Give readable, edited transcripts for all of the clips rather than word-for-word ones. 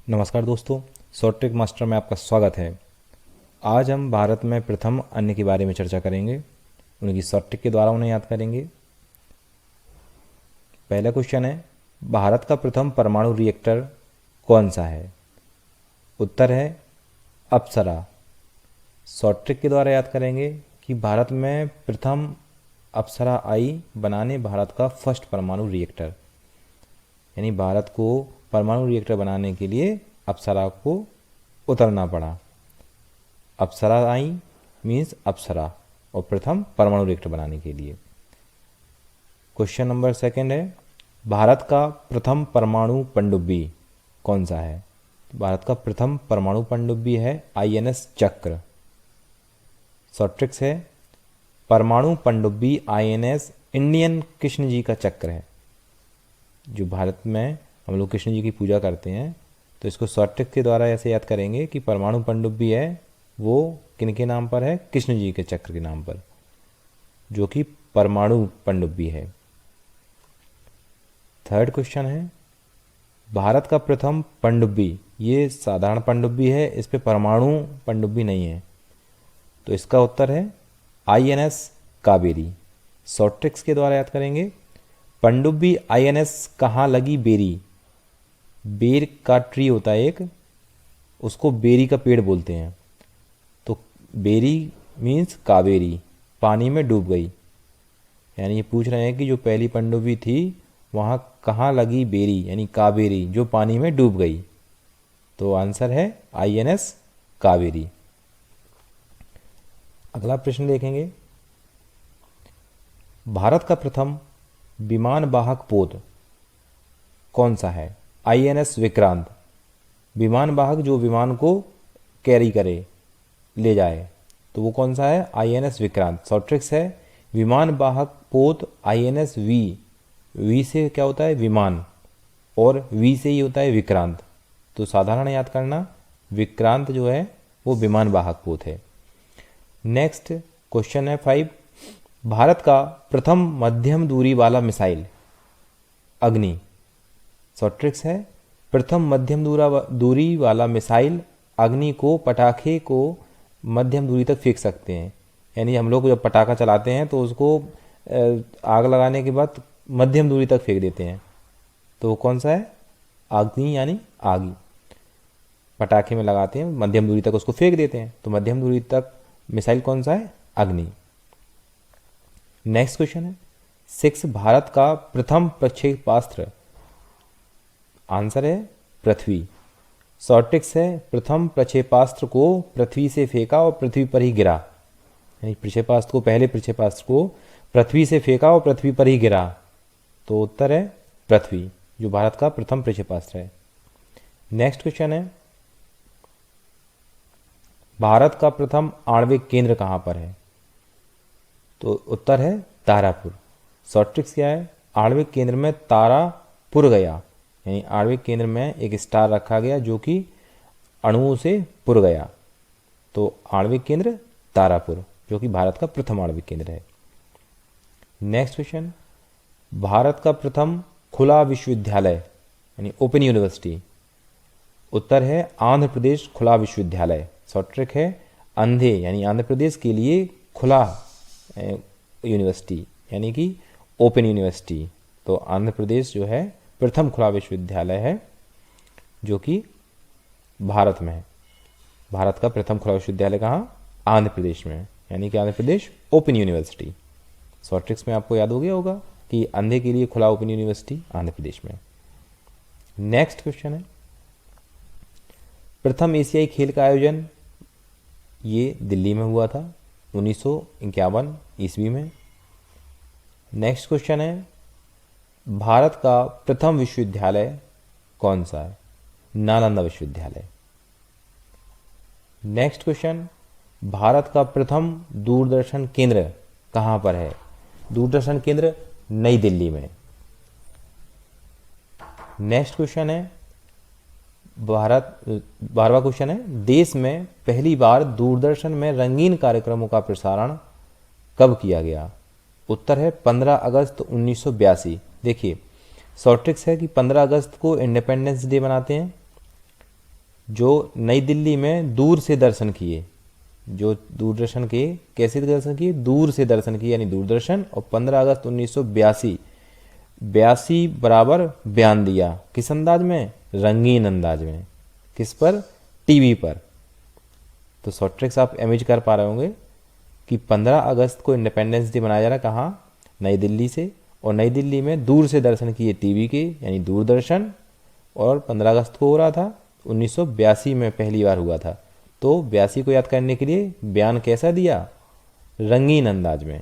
नमस्कार दोस्तों, short trick master में आपका स्वागत है। आज हम भारत में प्रथम अन्न के बारे में चर्चा करेंगे, उनकी शॉर्ट ट्रिक के द्वारा उन्हें याद करेंगे। पहला क्वेश्चन है, भारत का प्रथम परमाणु रिएक्टर कौन सा है? उत्तर है अप्सरा। शॉर्ट ट्रिक के द्वारा याद करेंगे कि भारत में प्रथम अप्सरा आई बनाने भारत का फर्स्ट परमाणु रिएक्टर, यानी भारत को परमाणु रिएक्टर बनाने के लिए अप्सरा को उतरना पड़ा। अप्सरा आई मीन्स अप्सरा, और प्रथम परमाणु रिएक्टर बनाने के लिए। क्वेश्चन नंबर सेकंड है, भारत का प्रथम परमाणु पनडुब्बी कौन सा है? भारत का प्रथम परमाणु पनडुब्बी है आईएनएस चक्र। शॉर्ट ट्रिक्स है, परमाणु पनडुब्बी आईएनएस इंडियन कृष्ण जी का चक्र है। जो भारत में हम लोग कृष्ण जी की पूजा करते हैं, तो इसको शॉर्ट ट्रिक के द्वारा ऐसे याद करेंगे कि परमाणु पनडुब्बी है वो किनके नाम पर है? कृष्ण जी के चक्र के नाम पर, जो कि परमाणु पनडुब्बी है। थर्ड क्वेश्चन है, भारत का प्रथम पनडुब्बी, ये साधारण पनडुब्बी है, इस पे परमाणु पनडुब्बी नहीं है, तो इसका उत्तर है आईएनएस कावेरी। शॉर्ट ट्रिक्स के द्वारा याद करेंगे, पनडुब्बी आईएनएस कहाँ लगी? बेरी। बेर का ट्री होता है एक, उसको बेरी का पेड़ बोलते हैं, तो बेरी मीन्स कावेरी, पानी में डूब गई। यानी ये पूछ रहे हैं कि जो पहली पनडुब्बी थी वहाँ कहाँ लगी? बेरी, यानी कावेरी, जो पानी में डूब गई। तो आंसर है आईएनएस कावेरी। अगला प्रश्न देखेंगे, भारत का प्रथम विमान वाहक पोत कौन सा है? आईएनएस विक्रांत। विमान वाहक जो विमान को कैरी करे, ले जाए, तो वो कौन सा है? आईएनएस विक्रांत। शॉर्ट ट्रिक्स है, विमान वाहक पोत आईएनएस वी। वी से क्या होता है? विमान, और वी से ही होता है विक्रांत, तो साधारण याद करना, विक्रांत जो है वो विमान वाहक पोत है। नेक्स्ट क्वेश्चन है 5, भारत का प्रथम मध्यम दूरी वाला मिसाइल अग्नि। शॉर्ट ट्रिक्स है, प्रथम मध्यम दूरी वाला मिसाइल अग्नि को, पटाखे को मध्यम दूरी तक फेंक सकते हैं। यानी हम लोग जब पटाखा चलाते हैं तो उसको आग लगाने के बाद मध्यम दूरी तक फेंक देते हैं, तो वो कौन सा है? अग्नि, यानी आग। पटाखे में लगाते हैं, मध्यम दूरी तक उसको फेंक देते हैं, तो मध्यम दूरी तक मिसाइल कौन सा है? अग्नि। नेक्स्ट क्वेश्चन है 6, भारत का प्रथम प्रक्षेपास्त्र। आंसर है पृथ्वी। शॉर्ट ट्रिक्स है, प्रथम प्रक्षेपास्त्र को पृथ्वी से फेंका और पृथ्वी पर ही गिरा। यानी प्रक्षेपास्त्र को, पहले प्रक्षेपास्त्र को पृथ्वी से फेंका और पृथ्वी पर ही गिरा, तो उत्तर है पृथ्वी, जो भारत का प्रथम प्रक्षेपास्त्र है। नेक्स्ट क्वेश्चन है, भारत का प्रथम आणविक केंद्र कहाँ पर है? तो उत्तर है तारापुर। शॉर्ट ट्रिक्स क्या है? आणविक केंद्र में तारापुर गया, यानी आणविक केंद्र में एक स्टार रखा गया जो कि अणुओं से पुर गया, तो आणविक केंद्र तारापुर, जो कि भारत का प्रथम आणविक केंद्र है। नेक्स्ट क्वेश्चन, भारत का प्रथम खुला विश्वविद्यालय यानी ओपन यूनिवर्सिटी। उत्तर है आंध्र प्रदेश खुला विश्वविद्यालय। शॉर्ट ट्रिक है, अंधे यानी आंध्र प्रदेश के लिए खुला यूनिवर्सिटी, यानी कि ओपन यूनिवर्सिटी, तो आंध्र प्रदेश जो है प्रथम खुला विश्वविद्यालय है जो कि भारत में है। भारत का प्रथम खुला विश्वविद्यालय कहाँ? आंध्र प्रदेश में, यानी कि Andhra Pradesh open university. Short tricks में आपको याद हो गया होगा कि अंधे के लिए खुला ओपन यूनिवर्सिटी आंध्र प्रदेश में। नेक्स्ट क्वेश्चन है, प्रथम एशियाई खेल का आयोजन ये दिल्ली में हुआ था 1951 ईस्वी में। नेक्स्ट क्वेश्चन है, भारत का प्रथम विश्वविद्यालय कौन सा है? नालंदा विश्वविद्यालय। नेक्स्ट क्वेश्चन, भारत का प्रथम दूरदर्शन केंद्र कहाँ पर है? दूरदर्शन केंद्र नई दिल्ली में। नेक्स्ट क्वेश्चन है, 12वां क्वेश्चन है, देश में पहली बार दूरदर्शन में रंगीन कार्यक्रमों का प्रसारण कब किया गया? उत्तर है 15 अगस्त 1982। देखिए शॉर्ट ट्रिक्स है कि 15 अगस्त को इंडिपेंडेंस डे मनाते हैं, जो नई दिल्ली में दूर से दर्शन किए, जो दूरदर्शन के कैसे दर्शन किए, दूर से दर्शन किए यानी दूरदर्शन, और 15 अगस्त 1982 82 बराबर बयान दिया, किस अंदाज में, रंगीन अंदाज में, किस पर, टीवी पर। तो शॉर्ट ट्रिक्स आप इमेज कर पा रहे होंगे कि 15 अगस्त को इंडिपेंडेंस डे मनाया जा रहा है, कहाँ, नई दिल्ली से, और नई दिल्ली में दूर से दर्शन किए टीवी के यानी दूरदर्शन, और 15 अगस्त को हो रहा था 1982 में पहली बार हुआ था। तो 82 को याद करने के लिए बयान कैसा दिया, रंगीन अंदाज में।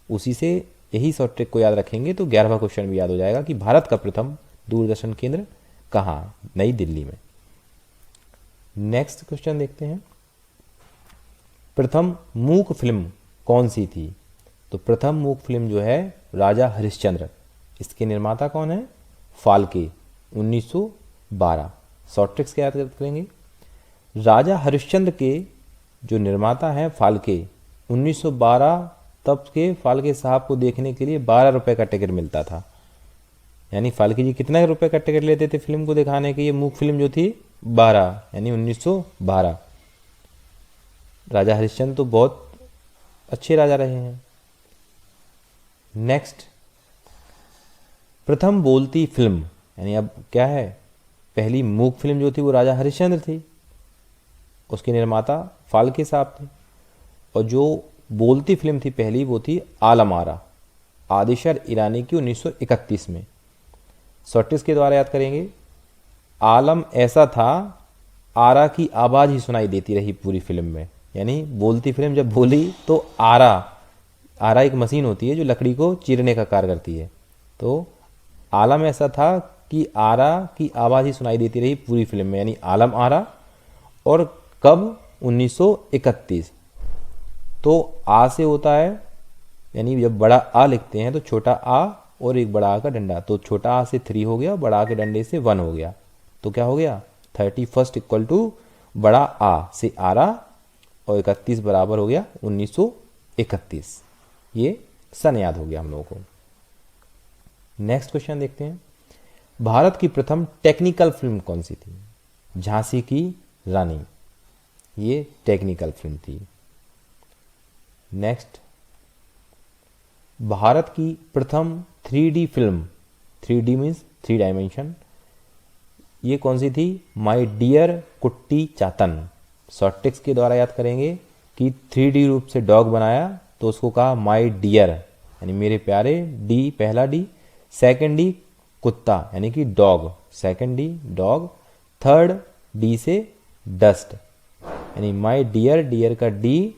उसी से यही शॉर्ट ट्रिक को याद रखेंगे तो 11वां क्वेश्चन भी याद हो जाएगा कि भारत का प्रथम दूरदर्शन केंद्र कहाँ, नई दिल्ली में। नेक्स्ट क्वेश्चन देखते हैं, प्रथम मूक फिल्म कौन सी थी। तो प्रथम मूक फिल्म जो है राजा हरिश्चंद्र, इसके निर्माता कौन है, फाल्के, 1912। शॉर्ट ट्रिक्स क्या याद करेंगे, राजा हरिश्चंद्र के जो निर्माता हैं फाल्के, 1912 तब के फाल्के साहब को देखने के लिए 12 रुपये का टिकट मिलता था। यानी फाल्के जी कितने रुपए का टिकट लेते थे फिल्म को दिखाने के, ये मूक फिल्म जो थी 12 यानी 1912। राजा हरिश्चंद्र तो बहुत अच्छे राजा रहे हैं। नेक्स्ट, प्रथम बोलती फिल्म, यानी अब क्या है, पहली मूक फिल्म जो थी वो राजा हरिश्चंद्र थी, उसके निर्माता फाल्के साहब थे, और जो बोलती फिल्म थी पहली वो थी आलम आरा, आदिशर ईरानी की 1931 में। शॉर्टिस के द्वारा याद करेंगे, आलम ऐसा था, आरा की आवाज़ ही सुनाई देती रही पूरी फिल्म में। यानी बोलती फिल्म जब बोली तो आरा, आरा एक मशीन होती है जो लकड़ी को चीरने का कार्य करती है, तो आलम ऐसा था कि आरा की आवाज़ ही सुनाई देती रही पूरी फिल्म में, यानी आलम आरा। और कब, 1931। तो आ से होता है, यानी जब बड़ा आ लिखते हैं तो छोटा आ और एक बड़ा आ का डंडा, तो छोटा आ से 3 हो गया, बड़ा आ के डंडे से 1 हो गया, तो क्या हो गया 31 इक्वल टू बड़ा आ से आरा, और 31 बराबर हो गया 1931। ये सन याद हो गया हम लोगों को। नेक्स्ट क्वेश्चन देखते हैं, भारत की प्रथम टेक्निकल फिल्म कौन सी थी। झांसी की रानी, ये टेक्निकल फिल्म थी। नेक्स्ट, भारत की प्रथम 3D film, 3D means 3 dimension, ये कौन सी थी, माई डियर कुट्टी चातन। शॉर्ट ट्रिक्स के द्वारा याद करेंगे कि 3D रूप से डॉग बनाया तो उसको कहा माई डियर, यानी मेरे प्यारे, डी पहला डी, सेकंड डी कुत्ता यानी कि dog, second D dog, third D से डस्ट, यानी माई डियर, डियर का डी,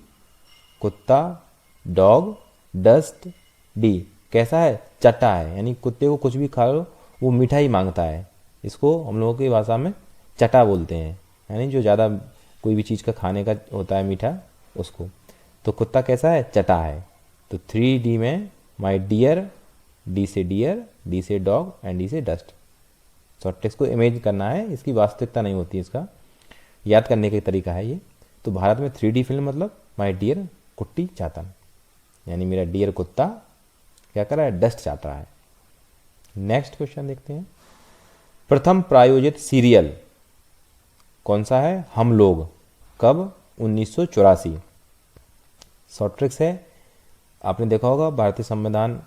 कुत्ता, डॉग, डस्ट, डी कैसा है, चटा है, यानी कुत्ते को कुछ भी खा लो वो मीठा ही मांगता है, इसको हम लोगों की भाषा में चटा बोलते हैं, यानी जो ज़्यादा कोई भी चीज़ का खाने का होता है मीठा उसको। तो कुत्ता कैसा है, चटा है। तो 3D में माई डियर, डी से डियर, डी से डॉग एंड डी से डस्ट। शॉर्ट टेक्स्ट को इमेज करना है, इसकी वास्तविकता नहीं होती, इसका याद करने का तरीका है ये। तो भारत में 3D फिल्म मतलब माई डियर कुट्टी चातन, यानी मेरा डियर कुत्ता क्या कर रहा है, डस्ट चाट रहा है। नेक्स्ट क्वेश्चन देखते हैं, प्रथम प्रायोजित सीरियल कौन सा है, हम लोग, कब, 1984। शॉर्ट ट्रिक्स है, आपने देखा होगा भारतीय संविधान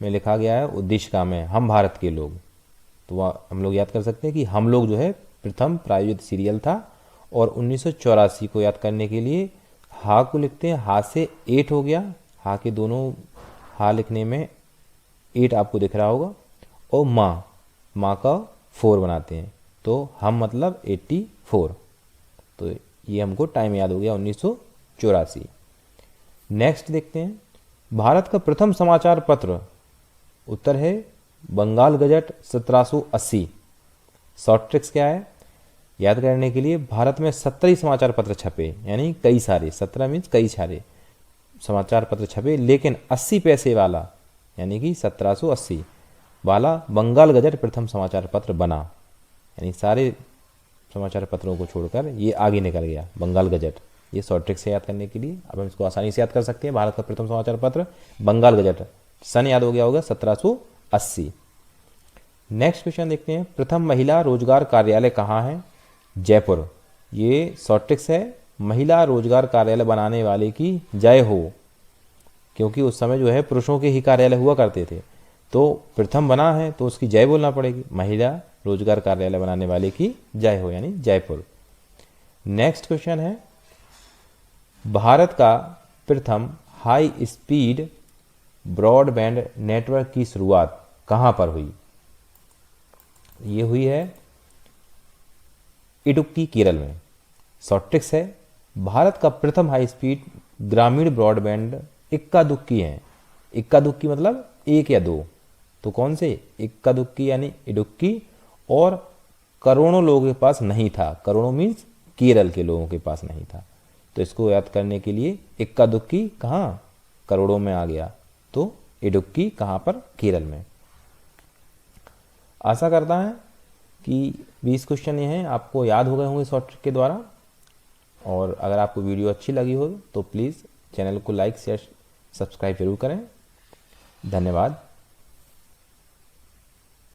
में लिखा गया है उद्देशिका में हम भारत के लोग, तो वह हम लोग याद कर सकते हैं कि हम लोग जो है प्रथम प्रायोजित सीरियल था। और 1984 को याद करने के लिए हा को लिखते हैं, हा से 8 हो गया, हा के दोनों हा लिखने में 8 आपको दिख रहा होगा, और माँ का 4 बनाते हैं, तो हम मतलब 84, तो ये हमको टाइम याद हो गया 1984। नेक्स्ट देखते हैं, भारत का प्रथम समाचार पत्र, उत्तर है बंगाल गजट 1780। शॉर्ट ट्रिक्स क्या है, याद करने के लिए भारत में 17 ही समाचार पत्र छपे, यानी कई सारे, 17 मीन्स कई सारे समाचार पत्र छपे, लेकिन 80 पैसे वाला यानी कि 1780 वाला बंगाल गजट प्रथम समाचार पत्र बना, यानी सारे समाचार पत्रों को छोड़कर ये आगे निकल गया बंगाल गजट। ये शॉर्ट ट्रिक से याद करने के लिए अब हम इसको आसानी से याद कर सकते हैं, भारत का प्रथम समाचार पत्र बंगाल गजट, सन याद हो गया होगा 1780। नेक्स्ट क्वेश्चन देखते हैं, प्रथम महिला रोजगार कार्यालय कहाँ है, जयपुर। ये शॉर्ट ट्रिक्स है, महिला रोजगार कार्यालय बनाने वाले की जय हो, क्योंकि उस समय जो है पुरुषों के ही कार्यालय हुआ करते थे, तो प्रथम बना है तो उसकी जय बोलना पड़ेगी। महिला रोजगार कार्यालय बनाने वाले की जय हो, यानी जयपुर। नेक्स्ट क्वेश्चन है, भारत का प्रथम हाई स्पीड ब्रॉडबैंड नेटवर्क की शुरुआत कहाँ पर हुई? ये हुई है इडुक्की, केरल में। शॉर्ट ट्रिक्स है, भारत का प्रथम हाई स्पीड ग्रामीण ब्रॉडबैंड इक्का दुक्की है। इक्का दुक्की मतलब एक या दो, तो कौन से? इक्का दुक्की यानी इडुक्की, और करोड़ों लोगों के पास नहीं था। करोड़ों मीन्स केरल के लोगों के पास नहीं था। तो इसको याद करने के लिए इक्का दुक्की कहाँ? करोड़ों में आ गया, तो इडुक्की कहाँ पर? केरल में। आशा करता है कि 20 क्वेश्चन ये हैं आपको याद हो गए होंगे शॉर्ट ट्रिक के द्वारा। और अगर आपको वीडियो अच्छी लगी हो तो प्लीज़ चैनल को लाइक शेयर सब्सक्राइब जरूर करें। धन्यवाद।